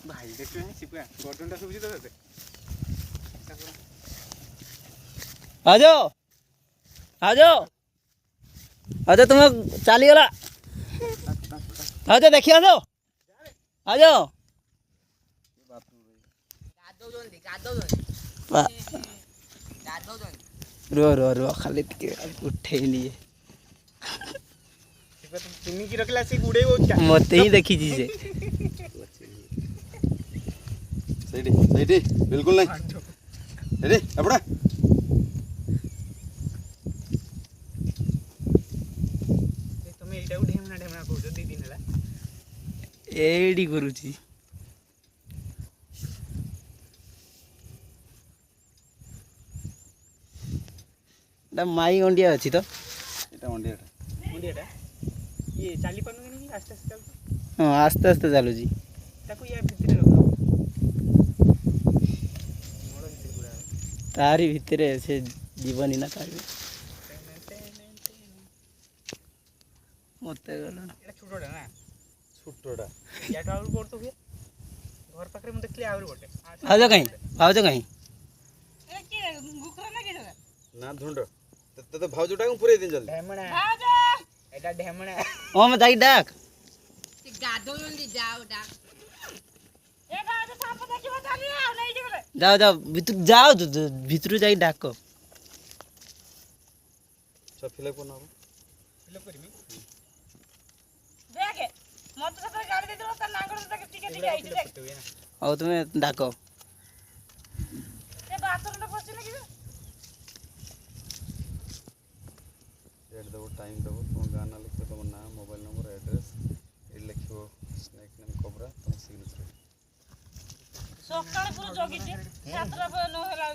भाई देखो सिपुआ गर्दनटा सुबुची तो तते आ जाओ आ जाओ आ जाओ तुम चली गला आ जाओ देखिए आ जाओ आ जाओ रो रो रो खाली उठे लिए तुम की रखला से गुडे हो क्या मत ही देखी जी से सही बिल्कुल नहीं रेडी अपड़ा तुम एटा ढेमना ढेमना को दी दिन हला एडी करूची माई अंडिया अच्छी तो मुंडियाटा ये चाली पानु नहीं आस्ते आस्ते चल हाँ आस्ते आस्ते चलू जी ताको या भितरे रखो मोड़ भितरे पूरा तारी भितरे से जीवनी ना तारी मते गला एटा छोटोटा ना छोटोटा याटा आउर बोर तो हुए घर पाखरे म देखले आउर गोटे आजो कहीं ए के गुकरा ना के ना ढूंढ तो भाउजोटा को पूरे दिन जल्दी ढेमना भाउजो एटा ढेमना ओ मैं जाई डाक ते गादो जल्दी जाओ डाक ए भाउजो साप देखिबो चाली आ नहीं जगले जाओ जाओ भीतर जाओ भीतर जाई डाक सब फिलअप करना हो फिलअप करमी देखे मत से गाड़ी दे दो त नांगड़ से टिके टिके आई देख और तुम्हें डाको ए बाथरूम में पहुंचे लगी डेट दबो टाइम दबो तुम गाना लिखो तुम नाम मोबाइल नंबर एड्रेस ये लिखो स्नैक नेम कोबरा तुम सिग्नेचर सकाळ पुरो जगी छे सातरा पे न होला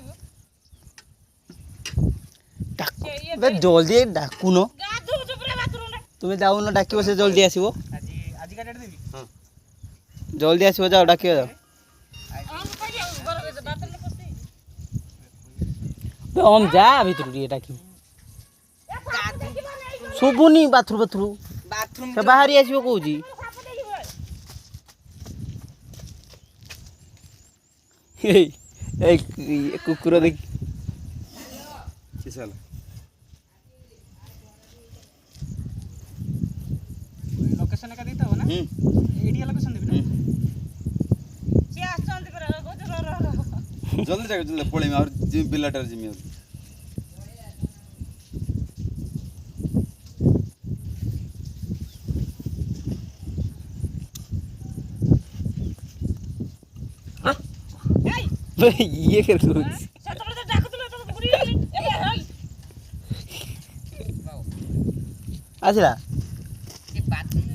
बे जल्दी डाकू न गाधु पुरो बाथरूम रे तुम्हें जाओ न डाकियो से जल्दी आसीबो आज का डेट देबी हां जल्दी आसीबो जाओ डाकियो जाओ हम कहियो घर के बाथरूम में पसी बे हम जा भीतर रे डाकियो सुबुनी बाथरूम से बाहर आसीबो कहू जी ए कुकुर देख किसल लोकेशन का देता हो ना एरिया लोकेशन देबी ना से आसन दे पर गो जल्दी जाओ जल्दी पळे में और जिम बिलाटर जिम में ये कर दो सतरे तो डाकुतलो तो पुरी ए हई आसिला ते बाथरूम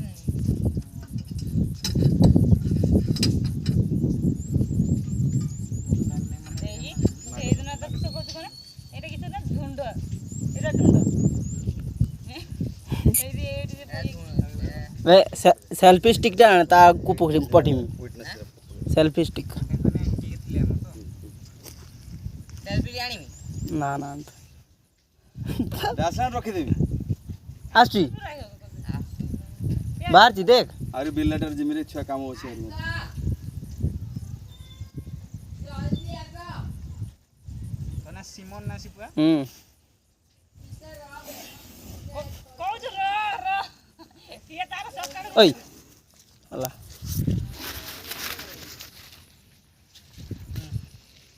এই দিন তো কিছু কইছ কোন এটা কিছু না ঝুন্ড এটা ঝুন্ড এই যে वे सेल्फी स्टिक टा ता को पठी में विटनेस सेल्फी स्टिक सेल्फी आनी मी ना ना दासना रखी देबी आसी बाहर जी देख अरे बिलाटर जिम रे छुआ काम होছে जल्दी आगो ना सिमन ना सिपुआ कौज रो ये तार सकाळ ओय अल्लाह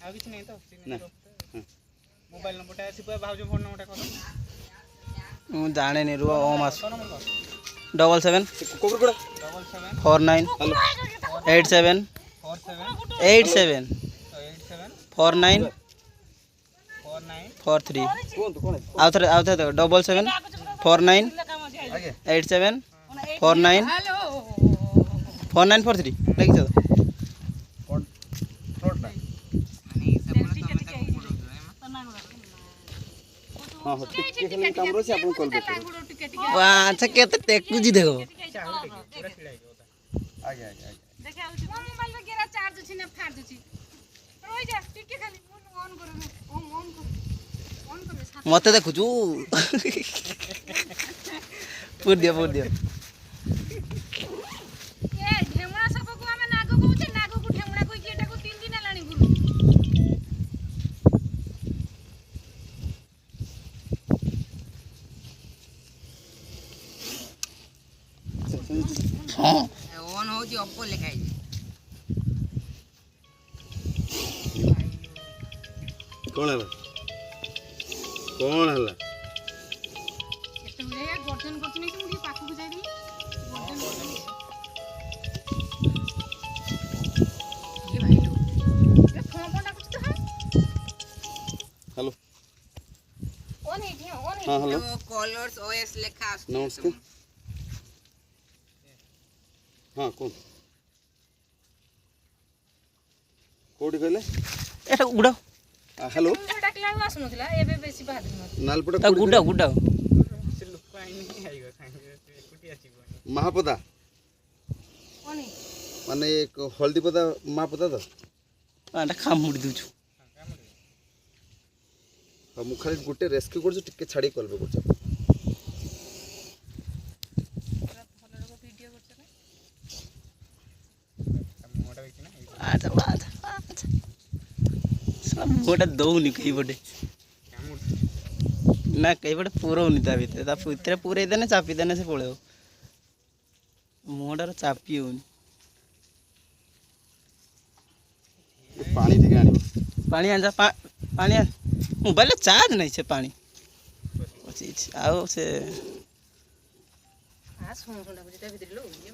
आ किछ नहीं तो ना मोबाइल नंबरटा सिपुआ भाउजो फोन नंबरटा करो मु जाने नहीं रुआ ओम आस कौन नंबर 77 कोकर कोड़ा 77 49 87 47 87 49 43 कौन तो कौन है आउ थे 77 49 आगे 87 49 4943 लगी चलो कौन फ्रॉड ना हां हो ठीक के काम रो से अपन कॉल कर वाह अच्छा केते टेकू जी देखो आगे आगे देखे मोबाइल में गेरा चार्ज छी ना फाड़ दछि रोइ जा टिके खाली मत देखुचु पूर दियो ए ढेमणा सबको आमे नाग कहूचे नाग को ढेमणा कहि कि एटा को 3 दिन लाणी गुरु हाँ ऑन हो जी ऑप्पो लिखाई जी कौन है कौन है एते हुए यार गर्जन करछ नै कि मुडी पाखु को जाई दी गर्जन ये भाई लो ए फोन फोन डाकुछ तो हेलो ओन है जी ओन है हाँ हेलो तो कलर्स ओएस लिखा आसुଛି नमस्ते हाँ कौन कोडी कहले एटा गुडा हेलो मुंडा डाकला आसु नथिला एबे बेसी बाहादुर न नालपटा ता गुडा गुडा से लोक आइ नै आइगो खाइगे एकुटी आछिबो महापदा ओन है माने एक हल्दीपदा महापदा तो आटा खामुडी दुछु मु खाली गुटे रेस्क्यू करछु टिके छाडी कॉल पे करछु भलो लोग वीडियो करछ ना मोटा देखि ना आटा बात सब मोटा दौनी कई बडे ना कई बडे पुरौनी ता भितर ता भितर पुरै देने चापी देने से पळेओ मोडार चापी होनी पानी ठीक आनी पानी आंजा पानी आन मोबाइल चार्ज नहीं छे पानी अच्छी आओ से आ सोन सोंडा बुझिता भितर लो ये